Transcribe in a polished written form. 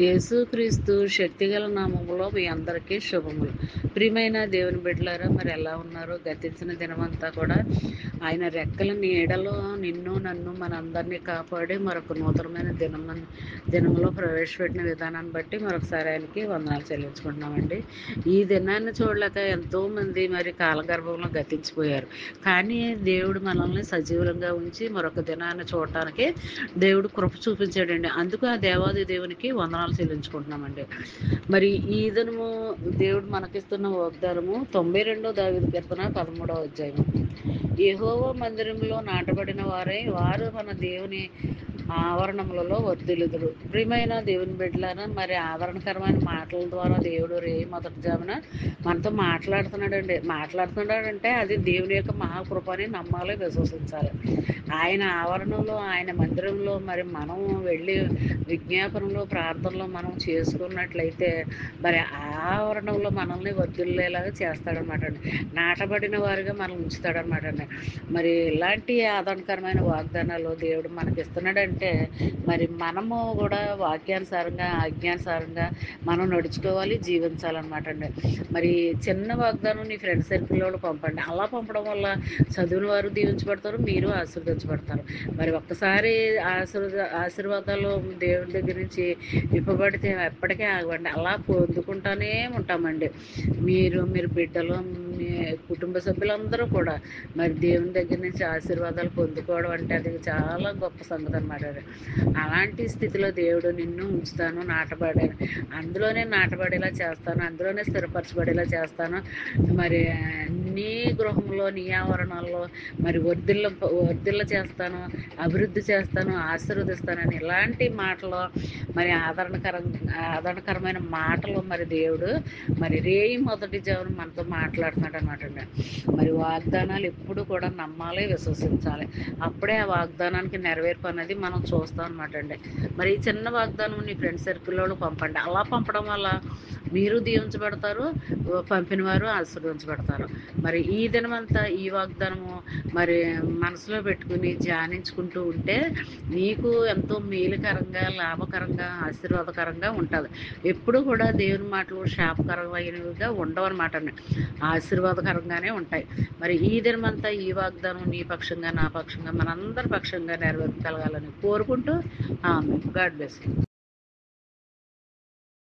యేసుక్రీస్తు శక్తిగల నామములో మీ అందరికీ శుభములు. ప్రియమైన దేవుని బిడ్డలారా, మరి ఎలా ఉన్నారో? గతించిన దినమంతా కూడా ఆయన రెక్కల నీడలో నిన్ను నన్ను మనందరినీ కాపాడి మరొక నూతనమైన దినంలో ప్రవేశపెట్టిన విధానాన్ని బట్టి మరొకసారి ఆయనకి వందనాలు చెల్లించుకుంటున్నామండి. ఈ దినాన్ని చూడలేక ఎంతోమంది మరి కాలగర్భంలో గతించిపోయారు. కానీ దేవుడు మనల్ని సజీవులంగా ఉంచి మరొక దినాన్ని చూడటానికి దేవుడు కృప చూపించాడండి. అందుకు ఆ దేవాది దేవునికి వందనాలు చెల్లించుకుంటున్నామండి. మరి ఈ దినము దేవుడు మనకిస్తున్న వాగ్దానము 92 దావీదు కీర్తన 13వ అధ్యాయం. యెహోవా మందిరంలో నాటబడిన వారు మన దేవుని ఆవరణములలో వర్ధిల్లుదురు. ప్రియమైన దేవుని బిడ్డలారా, మరి ఆదరణకరమైన మాటల ద్వారా దేవుడు మొదటి జామున మనతో మాట్లాడుతున్నాడంటే అది దేవుని యొక్క మహాకృప అని నమ్మాలి, విశ్వసించాలి. ఆయన ఆవరణలో, ఆయన మందిరంలో మరి మనం వెళ్ళి విజ్ఞాపనలో, ప్రార్థనలో మనం చేసుకున్నట్లయితే మరి ఆవరణంలో మనల్ని వర్ధిల్లేలాగా చేస్తాడనమాట అండి. నాటబడిన వారిగా మనం ఉంచుతాడనమాట అండి. మరి ఇలాంటి ఆదరణకరమైన వాగ్దానాలు దేవుడు మనకి ఇస్తున్నాడంటే మరి మనము కూడా వాక్యానుసారంగా, ఆజ్ఞానుసారంగా మనం నడుచుకోవాలి, జీవించాలన్నమాట అండి. మరి చిన్న వాగ్దానం నీ ఫ్రెండ్ సర్కిల్లో పంపండి. అలా పంపడం వల్ల చదివిన వారు దీవించబడతారు, మీరు ఆశీర్వదించబడతారు. మరి ఒక్కసారి ఆశీర్వాదాలు దేవుడి దగ్గర నుంచి ఇవ్వబడితే ఎప్పటికీ ఆగవండి. అలా పొందుకుంటానే ఉంటామండి. మీరు బిడ్డలు, మీ కుటుంబ సభ్యులందరూ కూడా మరి దేవుని దగ్గర నుంచి ఆశీర్వాదాలు పొందుకోవడం అంటే అది చాలా గొప్ప సంగతి అనమాట. అలాంటి స్థితిలో దేవుడు నిన్ను ఉంచుతాను, అందులోనే నాటబడేలా చేస్తాను, అందులోనే స్థిరపరచబడేలా చేస్తాను. మరి నీ గృహంలో, నీ ఆవరణాల్లో మరి వర్ధిల్ల చేస్తాను, అభివృద్ధి చేస్తాను, ఆశీర్వదిస్తానని ఇలాంటి మాటలు మరి ఆదరణకరమైన మాటలు మరి దేవుడు మరి మొదటి జామున మనతో మాట్లాడుతున్నాడు అనమాట అండి. మరి వాగ్దానాలు ఎప్పుడు కూడా నమ్మాలి, విశ్వసించాలి. అప్పుడే ఆ వాగ్దానానికి నెరవేర్పు అనేది మనం చూస్తాం అనమాట అండి. మరి ఈ చిన్న వాగ్దానం నీ ఫ్రెండ్ సర్కిల్లో పంపండి. అలా పంపడం వల్ల మీరు దీవించబడతారు, పంపిన వారు ఆశీర్వదించబడతారు. మరి ఈ దినమంతా ఈ వాగ్దానము మరి మనసులో పెట్టుకుని ధ్యానించుకుంటూ ఉంటే నీకు ఎంతో మేలుకరంగా, లాభకరంగా, ఆశీర్వాదకరంగా ఉంటుంది. ఎప్పుడు కూడా దేవుని మాటలు శాపకరమైనవిగా ఉండవన్నమాట. ఆశీర్వాదకరంగానే ఉంటాయి. మరి ఈ దినమంతా ఈ వాగ్దానం నీ పక్షంగా, నా పక్షంగా, మనందరి పక్షంగా నెరవేర్చగలగాలని కోరుకుంటూ గాడ్ బ్లెస్ యూ.